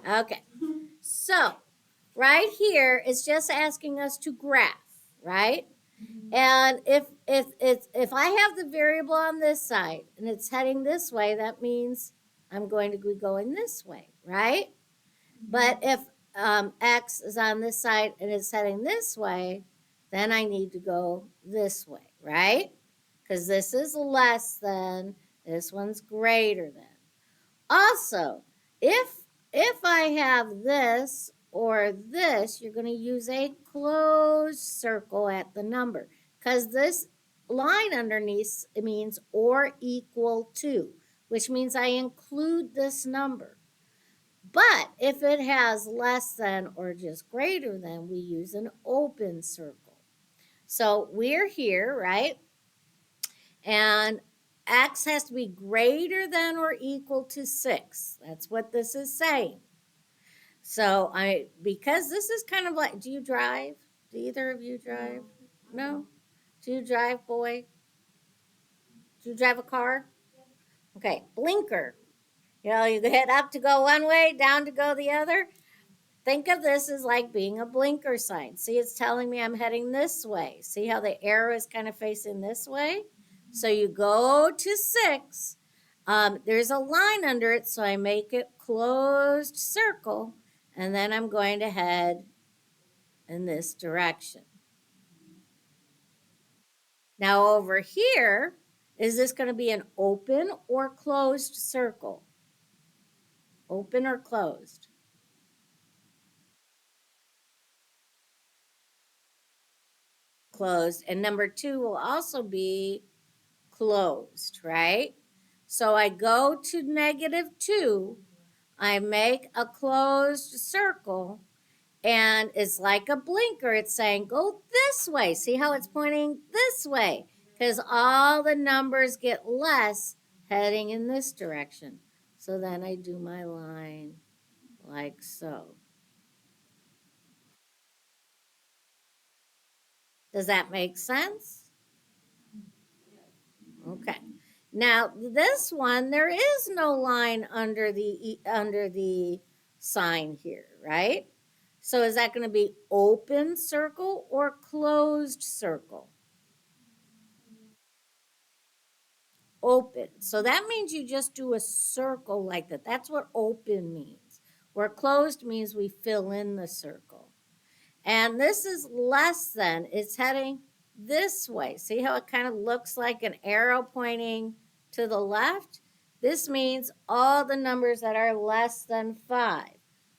Okay. So right here it's just asking us to graph, right? And if I have the variable on this side and it's heading this way, that means I'm going to be going this way, right? But if x is on this side and it's heading this way, then I need to go this way, right? Because this is less than, this one's greater than. Also, if I have this or this, you're going to use a closed circle at the number because this line underneath it means or equal to, which means I include this number. But if it has less than or just greater than, we use an open circle. So we're here, right? And x has to be greater than or equal to 6. That's what this is saying. So because this is kind of like, do you drive? Do either of you drive? No? Do you drive, boy? Do you drive a car? Okay, blinker. You head up to go one way, down to go the other. Think of this as like being a blinker sign. See, it's telling me I'm heading this way. See how the arrow is kind of facing this way? So you go to 6. There's a line under it, so I make it closed circle, and then I'm going to head in this direction. Now over here, is this going to be an open or closed circle? Open or closed? Closed. And number 2 will also be closed, right? So I go to -2, I make a closed circle, and it's like a blinker. It's saying, go this way. See how it's pointing this way? Because all the numbers get less heading in this direction. So then I do my line like so. Does that make sense? Okay. Now this one, there is no line under the sign here, right? So is that going to be open circle or closed circle? Open. So that means you just do a circle like that. That's what open means. Where closed means we fill in the circle. And this is less than, it's heading this way. See how it kind of looks like an arrow pointing to the left? This means all the numbers that are less than 5.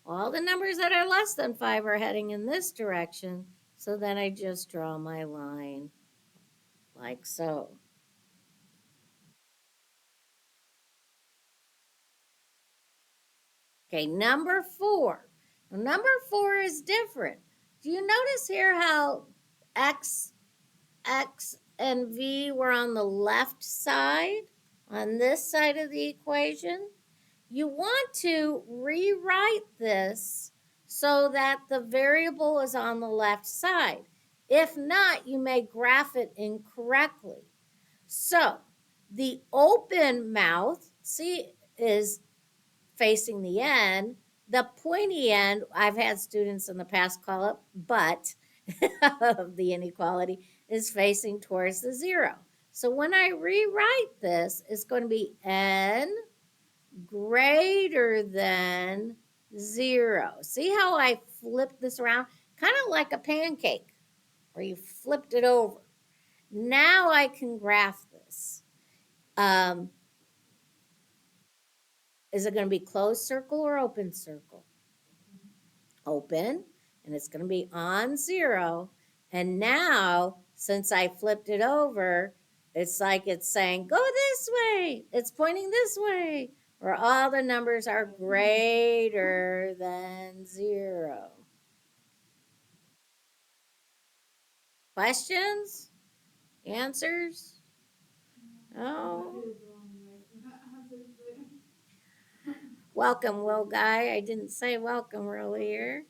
All the numbers that are less than 5 are heading in this direction. So then I just draw my line like so. Okay, number 4. Now, number 4 is different. Do you notice here how x and v were on the left side, on this side of the equation? You want to rewrite this so that the variable is on the left side. If not, you may graph it incorrectly. So the open mouth, see, is facing the end. The pointy end, I've had students in the past call it but of the inequality, is facing towards the 0. So when I rewrite this, it's going to be n greater than 0. See how I flipped this around? Kind of like a pancake where you flipped it over. Now I can graph this. Um, is it going to be closed circle or open circle? Open, and it's going to be on 0. And now, since I flipped it over, it's like it's saying, go this way. It's pointing this way, where all the numbers are greater than 0. Questions? Answers? Oh. Welcome, little guy. I didn't say welcome earlier.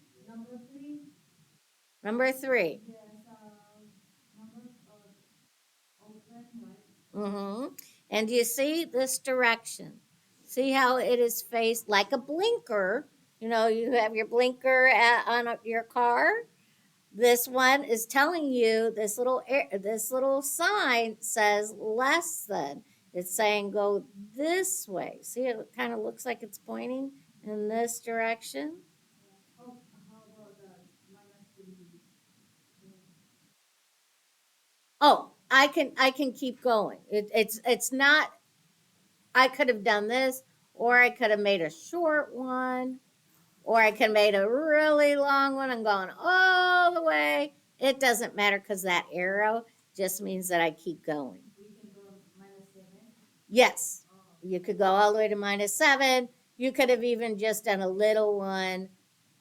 Number 3. Mm-hmm. And you see this direction? See how it is faced like a blinker? You know, you have your blinker on your car. This one is telling you this little sign says less than. It's saying go this way. See, it kind of looks like it's pointing in this direction. Oh, I can keep going. It's not. I could have done this, or I could have made a short one, or I could have made a really long one and gone all the way. It doesn't matter because that arrow just means that I keep going. Yes, you could go all the way to -7. You could have even just done a little one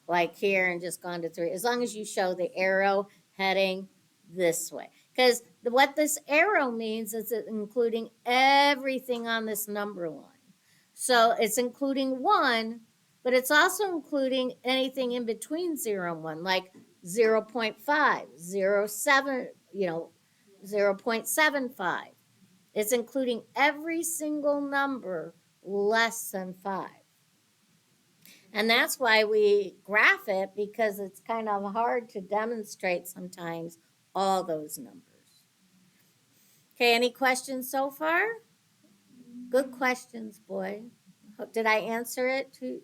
like here and just gone to 3, as long as you show the arrow heading this way. Because what this arrow means is it's including everything on this number line. So it's including 1, but it's also including anything in between 0 and 1, like 0.5, 0.7, 0.75. It's including every single number less than 5. And that's why we graph it, because it's kind of hard to demonstrate sometimes all those numbers. Okay, any questions so far? Good questions, boy. Did I answer it? Does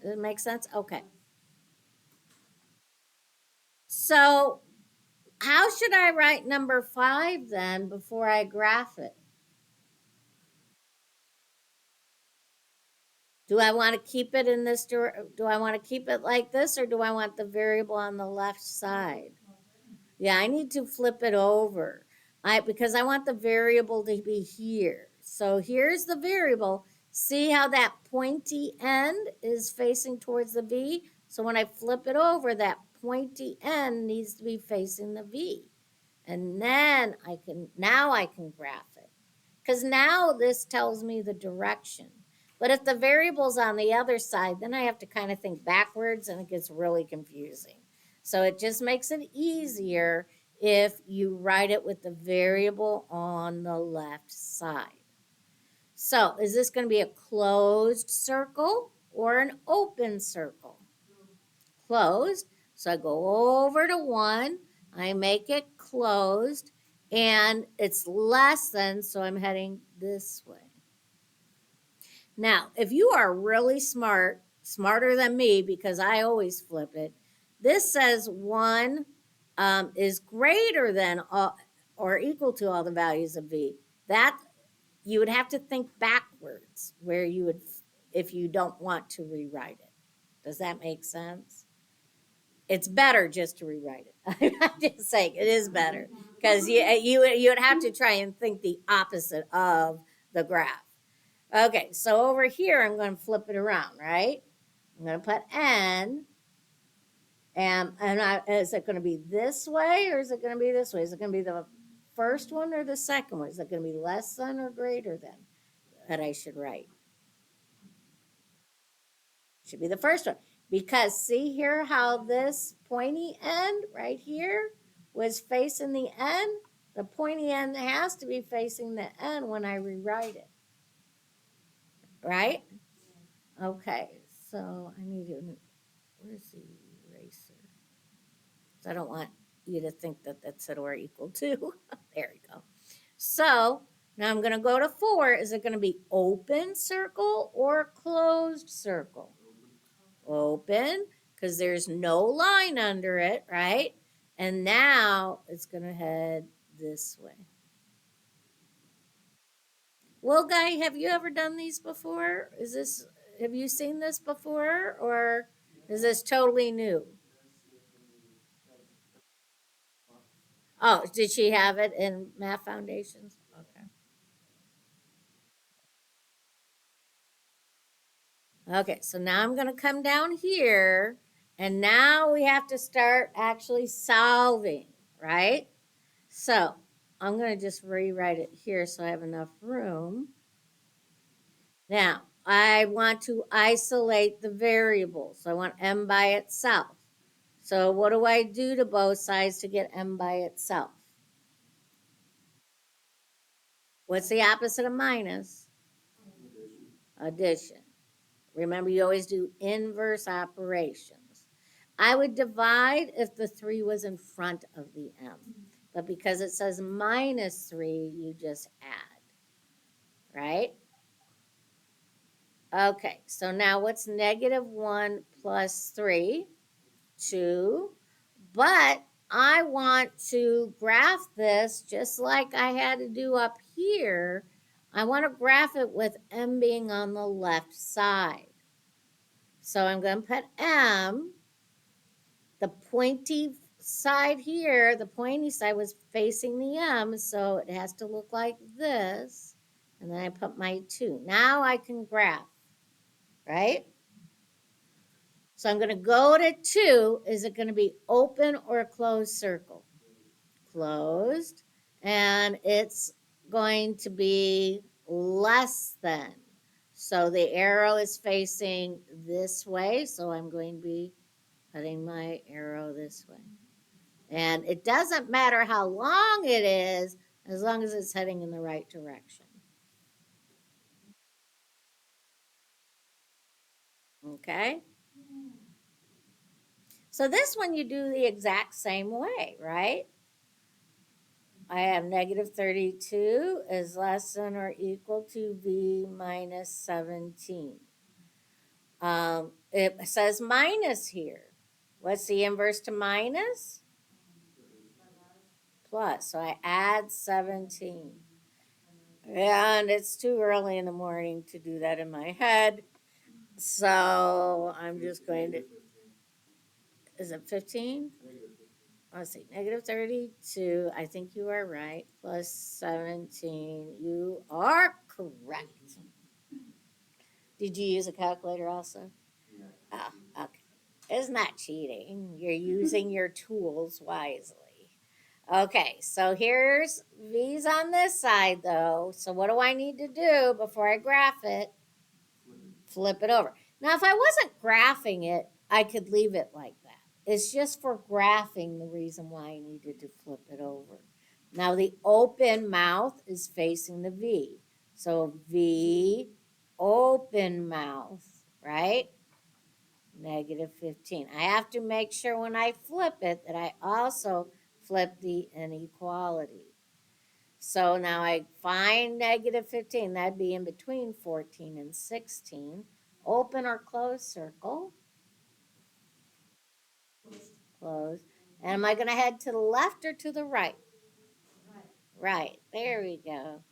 it make sense? Okay. So, how should I write number 5 then before I graph it? Do I want to keep it in this? Do I want to keep it like this, or do I want the variable on the left side? Yeah, I need to flip it over. Because I want the variable to be here. So here's the variable. See how that pointy end is facing towards the V? So when I flip it over, that pointy end needs to be facing the V. And then I can graph it. Because now this tells me the direction. But if the variable's on the other side, then I have to kind of think backwards and it gets really confusing. So it just makes it easier if you write it with the variable on the left side. So is this going to be a closed circle or an open circle? Closed. So I go over to 1, I make it closed, and it's less than, so I'm heading this way. Now, if you are really smart, smarter than me, because I always flip it, this says 1 is greater than all, or equal to all the values of V. That you would have to think backwards where you would, if you don't want to rewrite it. Does that make sense? It's better just to rewrite it. I'm just saying it is better, because you would have to try and think the opposite of the graph. Okay, so over here I'm going to flip it around, right? I'm going to put n, and is it going to be this way, or is it going to be this way? Is it going to be the first one or the second one? Is it going to be less than or greater than that I should write? Should be the first one. Because see here how this pointy end right here was facing the end? The pointy end has to be facing the end when I rewrite it. Right? Okay, so I need to, where's the eraser? So I don't want you to think that that's it or equal to. There we go. So now I'm going to go to 4. Is it going to be open circle or closed circle? Open, because there's no line under it, right? And now it's going to head this way. Well, Guy, have you ever done these before? Have you seen this before, or is this totally new? Oh, did she have it in Math Foundations? Okay. Okay, so now I'm going to come down here, and now we have to start actually solving, right? So I'm going to just rewrite it here so I have enough room. Now, I want to isolate the variable. So I want m by itself. So what do I do to both sides to get m by itself? What's the opposite of minus? Addition. Remember, you always do inverse operations. I would divide if the 3 was in front of the m. But because it says minus 3, you just add, right? Okay, so now what's negative 1 plus 3? 2. But I want to graph this just like I had to do up here. I want to graph it with m being on the left side. So I'm going to put m. The pointy side here, the pointy side was facing the m, so it has to look like this. And then I put my 2. Now I can graph, right? So I'm going to go to 2. Is it going to be open or a closed circle? Closed. And it's going to be less than. So the arrow is facing this way. So I'm going to be putting my arrow this way. And it doesn't matter how long it is, as long as it's heading in the right direction. Okay? So this one you do the exact same way, right? I have negative 32 is less than or equal to v minus 17. It says minus here. What's the inverse to minus? Plus. So I add 17. And it's too early in the morning to do that in my head. So I'm just going to, is it 15? Let's see, negative 32. I think you are right. Plus 17. You are correct. Did you use a calculator also? Oh, okay. It's not cheating. You're using your tools wisely. Okay, so here's V's on this side though. So what do I need to do before I graph it? Flip it over. Now, if I wasn't graphing it, I could leave it like that. It's just for graphing the reason why I needed to flip it over. Now, the open mouth is facing the V. So V, open mouth, right? Negative 15. I have to make sure when I flip it that I also flip the inequality. So now I find negative 15. That'd be in between 14 and 16. Open or close circle. Close. And am I going to head to the left or to the right? Right. There we go.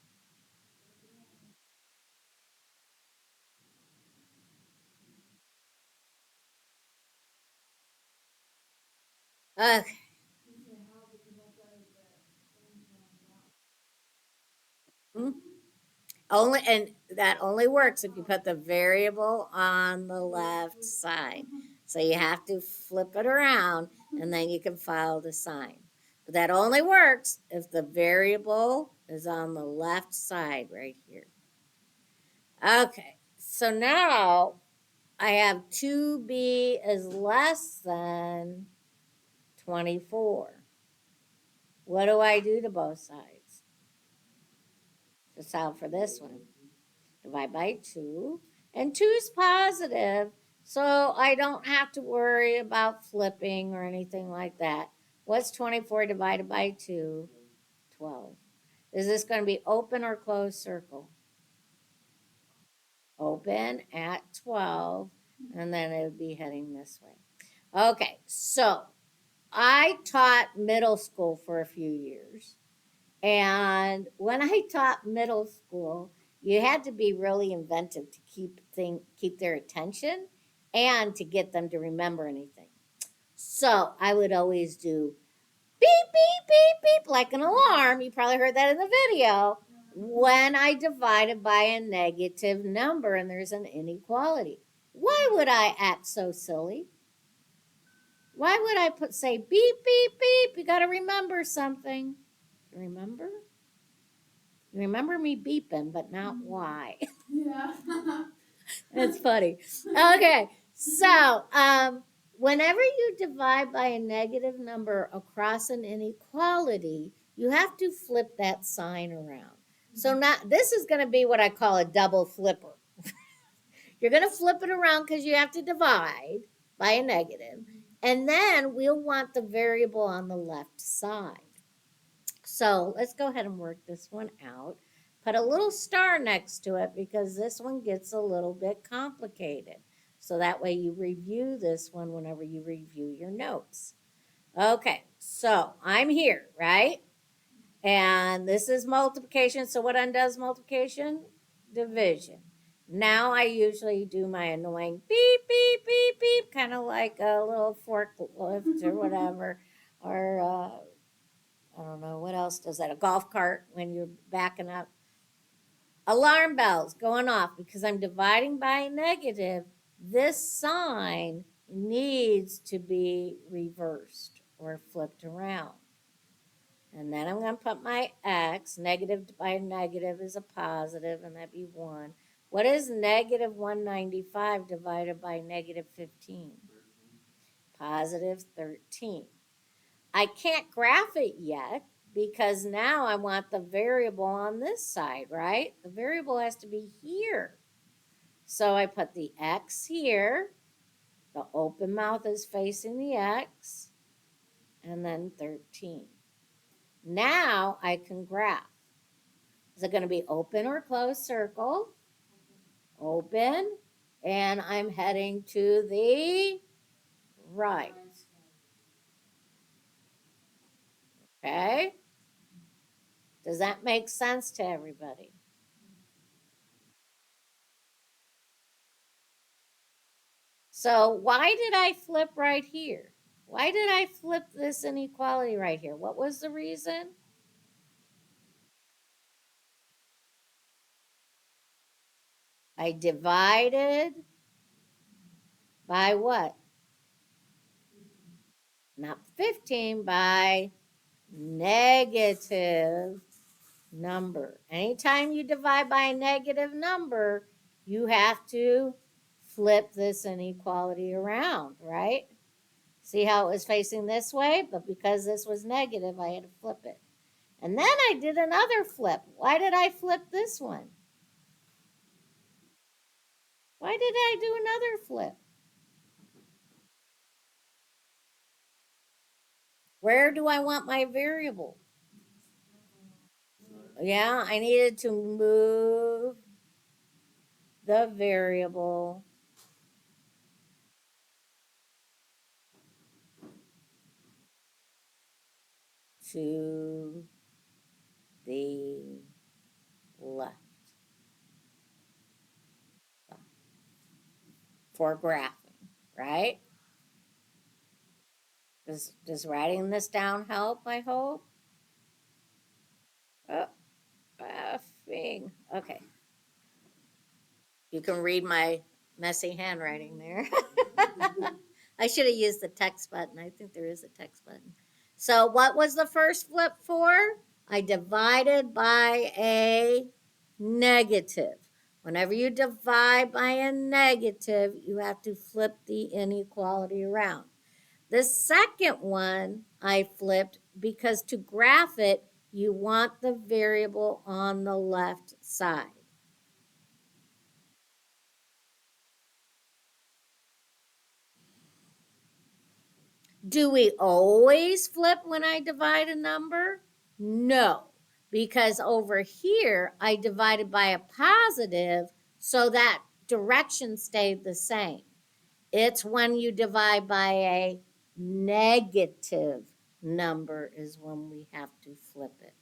Okay. Hmm. Only, and that only works if you put the variable on the left side. So you have to flip it around and then you can follow the sign. But that only works if the variable is on the left side right here. Okay, so now I have 2b is less than 24. What do I do to both sides to solve for this one? Divide by 2. And 2 is positive, so I don't have to worry about flipping or anything like that. What's 24 divided by 2? 12. Is this going to be open or closed circle? Open at 12, and then it would be heading this way. Okay, so I taught middle school for a few years. And when I taught middle school, you had to be really inventive to keep their attention and to get them to remember anything. So I would always do beep, beep, beep, beep, like an alarm. You probably heard that in the video. When I divided by a negative number and there's an inequality. Why would I act so silly? Why would I say beep, beep, beep? You got to remember something. Remember? You remember me beeping, but not why. Yeah. It's funny. Okay, so whenever you divide by a negative number across an inequality, you have to flip that sign around. So now this is going to be what I call a double flipper. You're going to flip it around because you have to divide by a negative. And then we'll want the variable on the left side. So let's go ahead and work this one out. Put a little star next to it because this one gets a little bit complicated. So that way you review this one whenever you review your notes. Okay, so I'm here, right? And this is multiplication. So what undoes multiplication? Division. Now I usually do my annoying beep, beep, beep, beep, kind of like a little forklift or whatever. Or I don't know, what else does that? A golf cart when you're backing up. Alarm bells going off because I'm dividing by a negative. This sign needs to be reversed or flipped around. And then I'm going to put my x. Negative by negative is a positive, and that'd be 1. What is negative 195 divided by negative 15? Positive 13. I can't graph it yet because now I want the variable on this side, right? The variable has to be here. So I put the x here. The open mouth is facing the x. And then 13. Now I can graph. Is it going to be open or closed circle? Open. And I'm heading to the right. Okay? Does that make sense to everybody? So why did I flip right here? Why did I flip this inequality right here? What was the reason? I divided by what? Not 15, by negative number. Anytime you divide by a negative number, you have to flip this inequality around, right? See how it was facing this way? But because this was negative, I had to flip it. And then I did another flip. Why did I flip this one? Why did I do another flip? Where do I want my variable? Yeah, I needed to move the variable to the left for graphing, right? Does writing this down help, I hope? Oh, graphing. Okay. You can read my messy handwriting there. I should have used the text button. I think there is a text button. So what was the first flip for? I divided by a negative. Whenever you divide by a negative, you have to flip the inequality around. The second one I flipped because to graph it, you want the variable on the left side. Do we always flip when I divide a number? No, because over here I divided by a positive, so that direction stayed the same. It's when you divide by a negative number is when we have to flip it.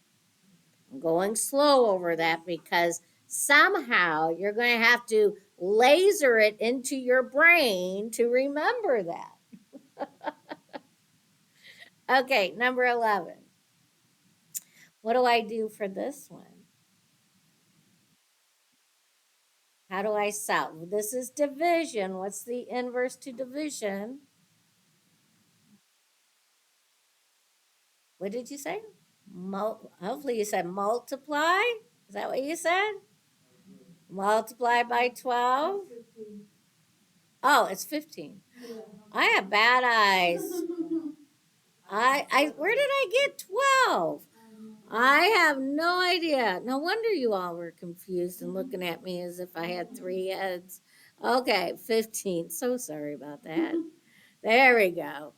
I'm going slow over that because somehow you're going to have to laser it into your brain to remember that. Okay, number 11. What do I do for this one? How do I solve? This is division. What's the inverse to division? What did you say? Hopefully you said multiply. Is that what you said? Multiply by 12. Oh, it's 15. I have bad eyes. I where did I get 12? I have no idea. No wonder you all were confused and looking at me as if I had 3 heads. Okay, 15. So sorry about that. There we go.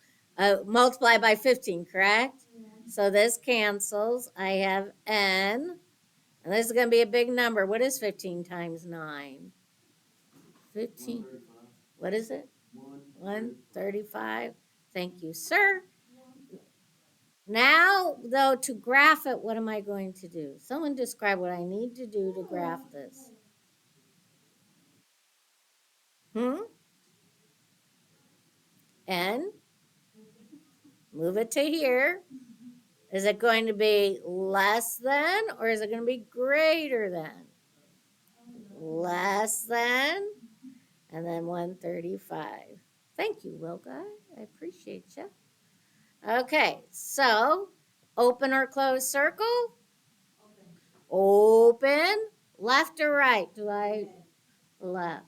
Multiply by 15, correct? So this cancels. I have n, and this is going to be a big number. What is 15 times 9? 15. What is it? 135. Thank you, sir. Now, though, to graph it, what am I going to do? Someone describe what I need to do to graph this. Hmm? N, move it to here. Is it going to be less than or is it going to be greater than? Less than, and then 135. Thank you, little guy. I appreciate you. Okay, so open or close circle? Open. Left or right? Do I? Left.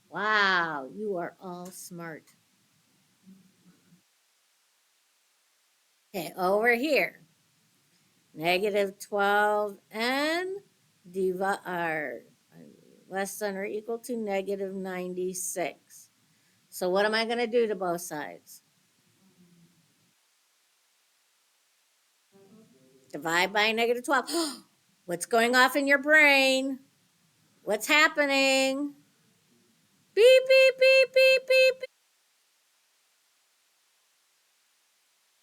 Wow, you are all smart. Okay, over here. Negative 12n divide less than or equal to negative 96. So what am I going to do to both sides? Divide by negative 12. What's going off in your brain? What's happening? Beep, beep, beep, beep, beep, beep.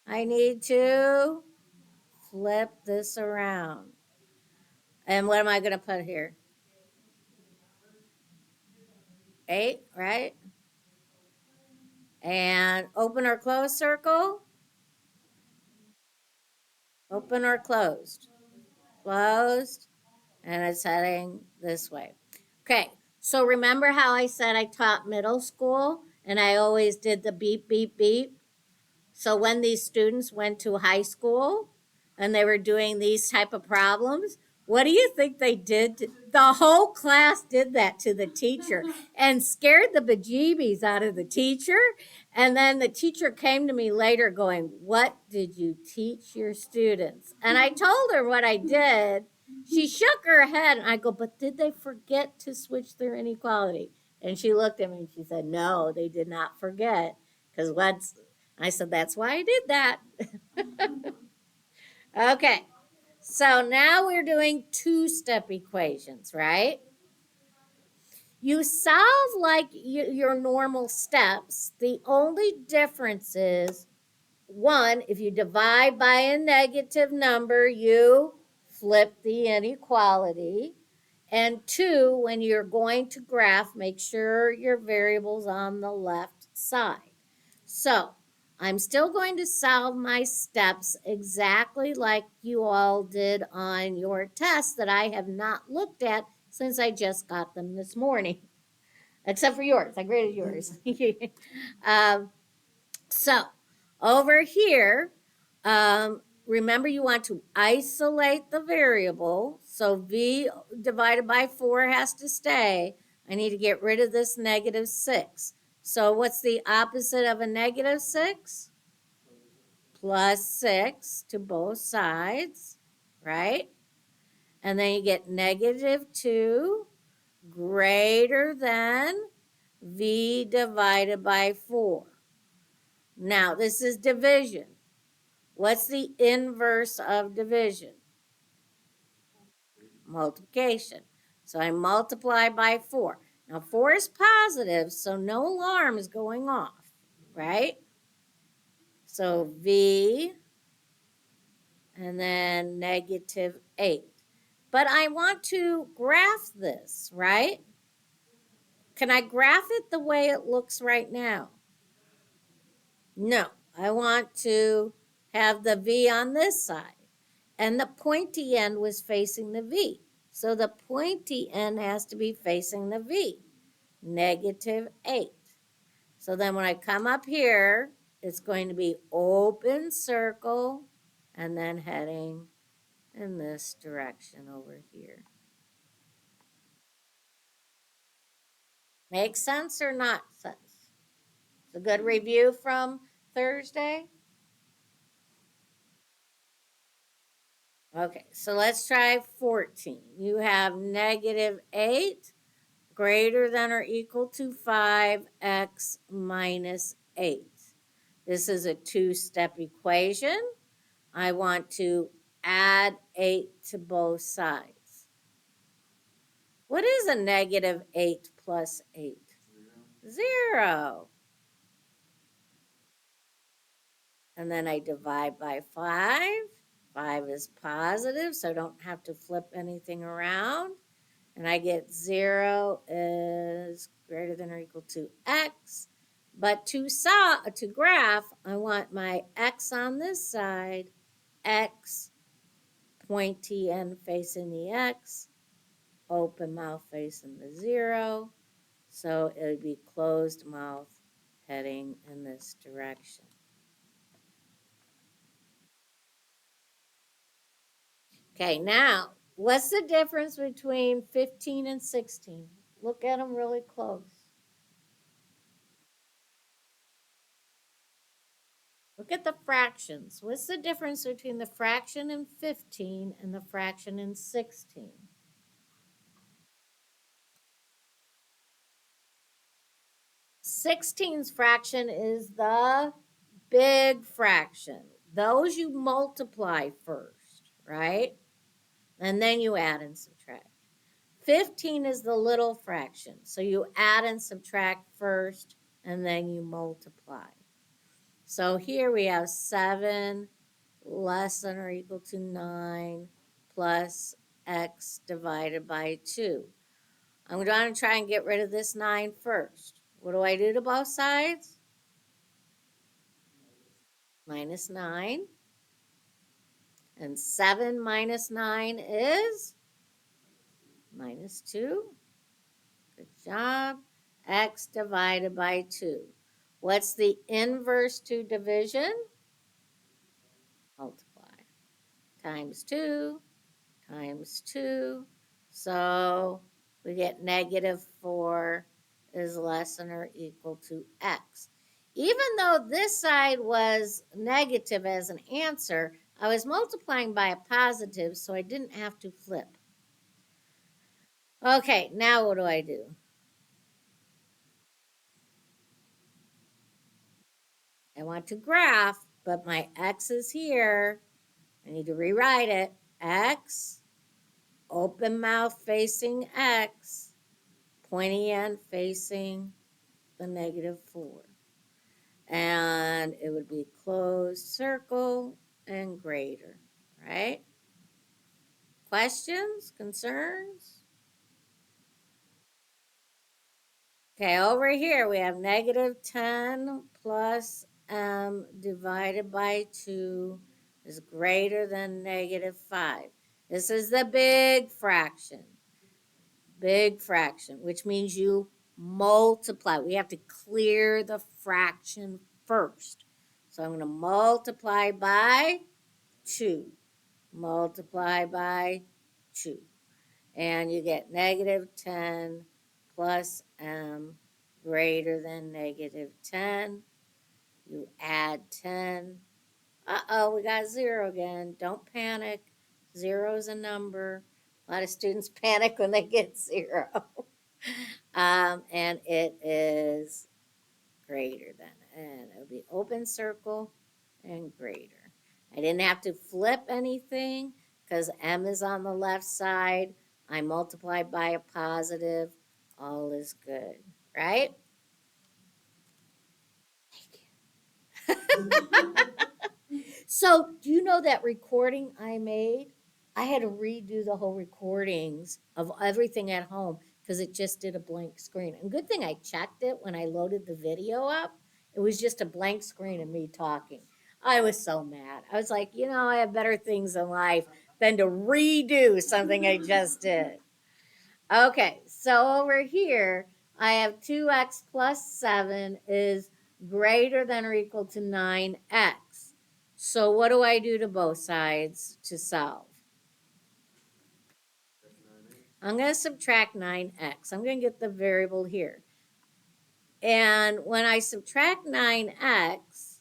I need to flip this around. And what am I going to put here? 8, right? And open or close circle? Open or closed? Closed. And it's heading this way. Okay, so remember how I said I taught middle school and I always did the beep, beep, beep? So when these students went to high school and they were doing these type of problems, what do you think they did? The whole class did that to the teacher and scared the bejeebies out of the teacher. And then the teacher came to me later going, "What did you teach your students?" And I told her what I did. She shook her head and I go, "But did they forget to switch their inequality?" And she looked at me and she said, "No, they did not forget. Because once I said, that's why I did that." Okay, so now we're doing two-step equations, right? You solve like your normal steps. The only difference is one, if you divide by a negative number, you flip the inequality. And two, when you're going to graph, make sure your variable's on the left side. So I'm still going to solve my steps exactly like you all did on your test that I have not looked at since I just got them this morning, except for yours. I graded yours. um, so over here, remember you want to isolate the variable. So v divided by 4 has to stay. I need to get rid of this negative 6. So what's the opposite of a negative 6? Plus 6 to both sides, right? And then you get negative 2 greater than v divided by 4. Now, this is division. What's the inverse of division? Multiplication. So I multiply by 4. Now 4 is positive, so no alarm is going off, right? So V and then negative 8. But I want to graph this, right? Can I graph it the way it looks right now? No, I want to have the V on this side. And the pointy end was facing the V. So the pointy end has to be facing the V, negative 8. So then when I come up here, it's going to be open circle and then heading in this direction over here. Make sense or not sense? It's a good review from Thursday. Okay, so let's try 14. You have negative 8 greater than or equal to 5x minus 8. This is a two-step equation. I want to add 8 to both sides. What is a negative 8 plus 8? 0. And then I divide by 5. 5 is positive, so I don't have to flip anything around. And I get 0 is greater than or equal to x. But to graph, I want my x on this side, x, pointy end facing the x, open mouth facing the 0. So it would be closed mouth heading in this direction. Okay, now, what's the difference between 15 and 16? Look at them really close. Look at the fractions. What's the difference between the fraction in 15 and the fraction in 16? 16's fraction is the big fraction. Those you multiply first, right? And then you add and subtract. 15 is the little fraction. So you add and subtract first, and then you multiply. So here we have 7 less than or equal to 9 plus x divided by 2. I'm going to try and get rid of this 9 first. What do I do to both sides? Minus 9. And 7 minus 9 is minus 2. Good job. X divided by 2. What's the inverse to division? Multiply. Times 2 times 2. So we get negative 4 is less than or equal to x. Even though this side was negative as an answer, I was multiplying by a positive, so I didn't have to flip. Okay, now what do I do? I want to graph, but my x is here. I need to rewrite it. X, open mouth facing x, pointy end facing the negative 4. And it would be closed circle and greater, right? Questions, concerns? Okay, over here we have negative 10 plus m divided by 2 is greater than negative 5. This is the big fraction, which means you multiply. We have to clear the fraction first. So I'm going to multiply by 2. Multiply by 2. And you get negative 10 plus m greater than negative 10. You add 10. Uh-oh, we got 0 again. Don't panic. 0 is a number. A lot of students panic when they get 0. And it is greater than. And it would be open circle and greater. I didn't have to flip anything because m is on the left side. I multiplied by a positive. All is good, right? So, do you know that recording I made? I had to redo the whole recordings of everything at home because it just did a blank screen. And good thing I checked it when I loaded the video up. It was just a blank screen of me talking. I was so mad. I was like, I have better things in life than to redo something I just did. Okay, so over here, I have 2x plus 7 is greater than or equal to 9x. So what do I do to both sides to solve? I'm going to subtract 9x. I'm going to get the variable here. And when I subtract 9x,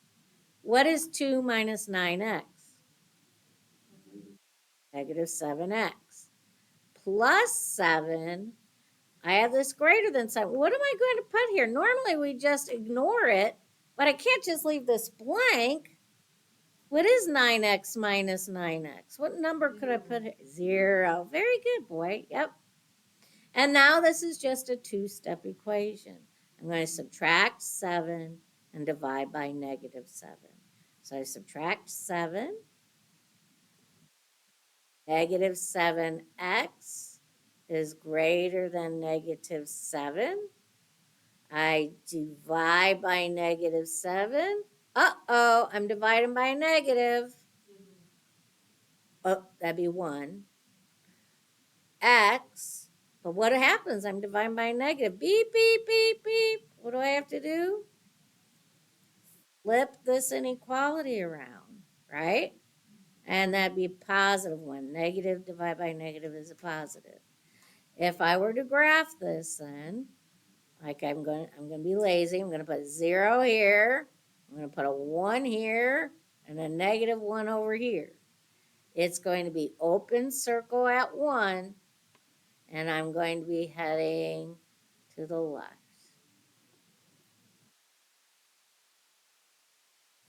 what is 2 minus 9x? Negative 7x. Plus 7 I have this greater than sign. What am I going to put here? Normally we just ignore it, but I can't just leave this blank. What is 9x minus 9x? What number could I put here? 0. Very good, boy. Yep. And now this is just a two-step equation. I'm going to subtract 7 and divide by -7. So I subtract 7, -7x is greater than -7. I divide by -7. Uh-oh, I'm dividing by a negative. Oh, that'd be 1. X, but what happens? I'm dividing by a negative. Beep, beep, beep, beep. What do I have to do? Flip this inequality around, right? And that'd be a positive 1. Negative divided by negative is a positive. If I were to graph this then, like I'm gonna be lazy. I'm gonna put 0 here. I'm gonna put a 1 here and a -1 over here. It's going to be open circle at 1, and I'm going to be heading to the left.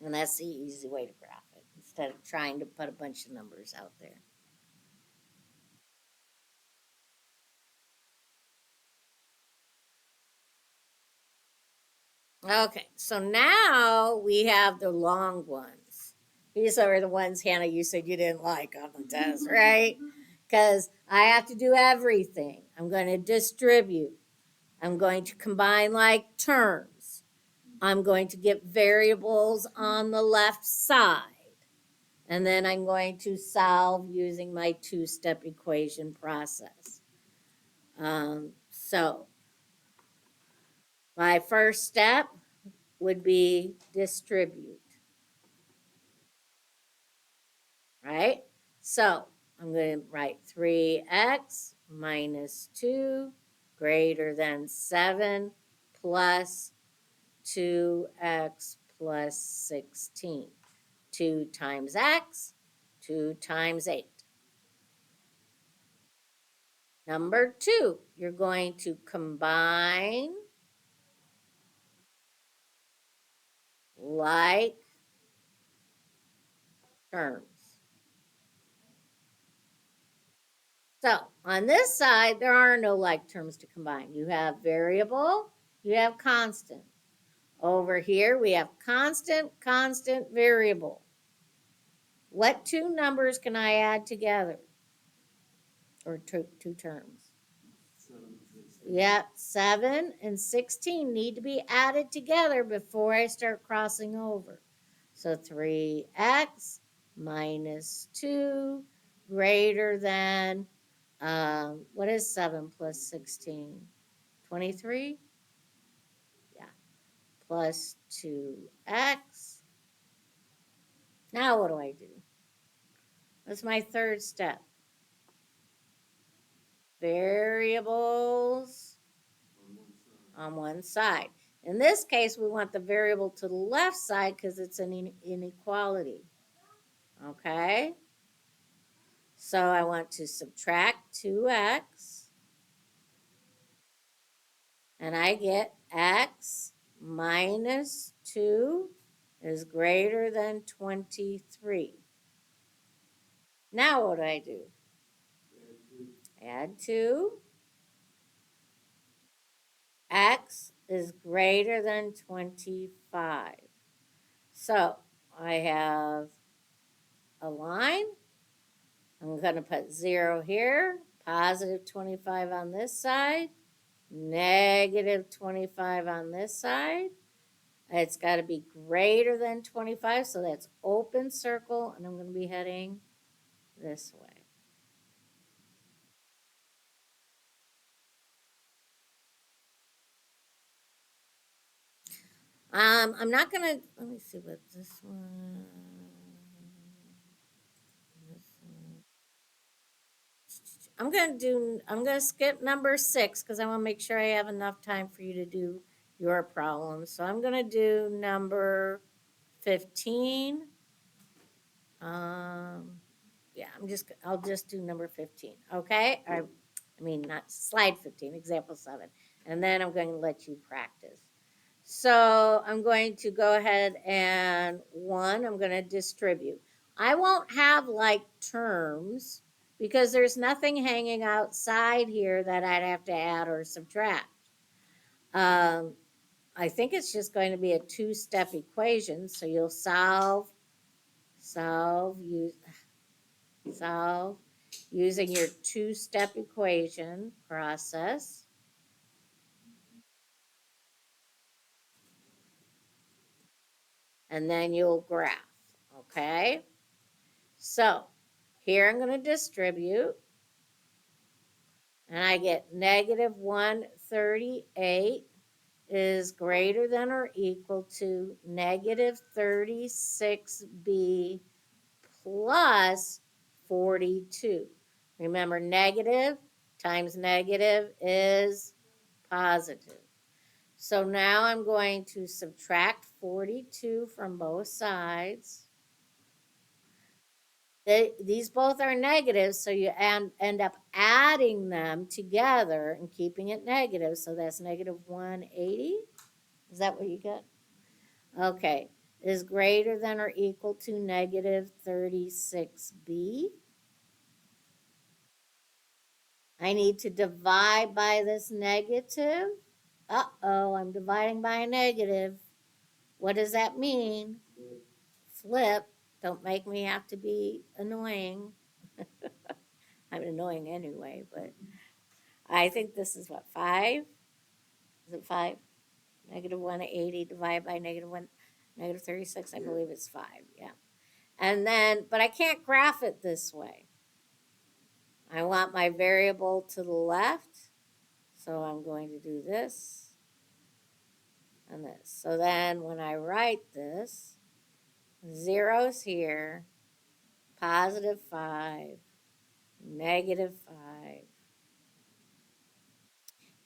And that's the easy way to graph it instead of trying to put a bunch of numbers out there. Okay, so now we have the long ones. These are the ones, Hannah, you said you didn't like on the test, right? Because I have to do everything. I'm going to distribute. I'm going to combine like terms. I'm going to get variables on the left side. And then I'm going to solve using my two-step equation process. So my first step would be distribute, right? So I'm going to write 3x minus 2 greater than 7 plus 2x plus 16. 2 times x, 2 times 8. Number 2, you're going to combine like terms. So on this side, there are no like terms to combine. You have variable, you have constant. Over here, we have constant, constant, variable. What two numbers can I add together? Or two terms? Yep, 7 and 16 need to be added together before I start crossing over. So 3x minus 2 greater than, what is 7 plus 16? 23? Yeah, plus 2x. Now what do I do? That's my third step. Variables on one side. In this case, we want the variable to the left side because it's an inequality. Okay? So I want to subtract 2x, and I get x minus 2 is greater than 23. Now what do I do? Add 2. X is greater than 25. So I have a line. I'm going to put 0 here, positive 25 on this side, negative 25 on this side. It's got to be greater than 25, so that's open circle, and I'm going to be heading this way. I'm not going to, let me see what this one. I'm gonna skip number 6 because I want to make sure I have enough time for you to do your problem. So I'm gonna do number 15. Yeah, I'll just do number 15. Okay. All right. I mean, not slide 15, example 7. And then I'm going to let you practice. So I'm going to go ahead and I'm going to distribute. I won't have like terms because there's nothing hanging outside here that I'd have to add or subtract. Um, I think it's just going to be a two-step equation. So you'll solve, solve using your two-step equation process. And then you'll graph, okay? So here I'm going to distribute, and I get negative 138 is greater than or equal to negative 36b plus 42. Remember, negative times negative is positive. So now I'm going to subtract 42 from both sides. These both are negatives, so you end up adding them together and keeping it negative. So that's negative 180. Is that what you get? Okay. Is greater than or equal to negative 36b. I need to divide by this negative. Uh-oh, I'm dividing by a negative. What does that mean? Flip. Don't make me have to be annoying. I'm annoying anyway, but I think this is what, 5? Is it 5? Negative 180 divided by negative 36, I believe it's 5, yeah. And then, but I can't graph it this way. I want my variable to the left, so I'm going to do this and this. So then when I write this, zeros here, positive 5, negative 5.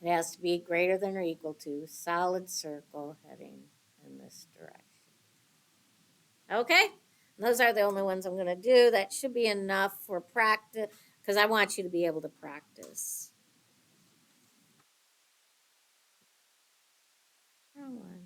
It has to be greater than or equal to solid circle heading in this direction. Okay? And those are the only ones I'm going to do. That should be enough for practice because I want you to be able to practice. Wrong one.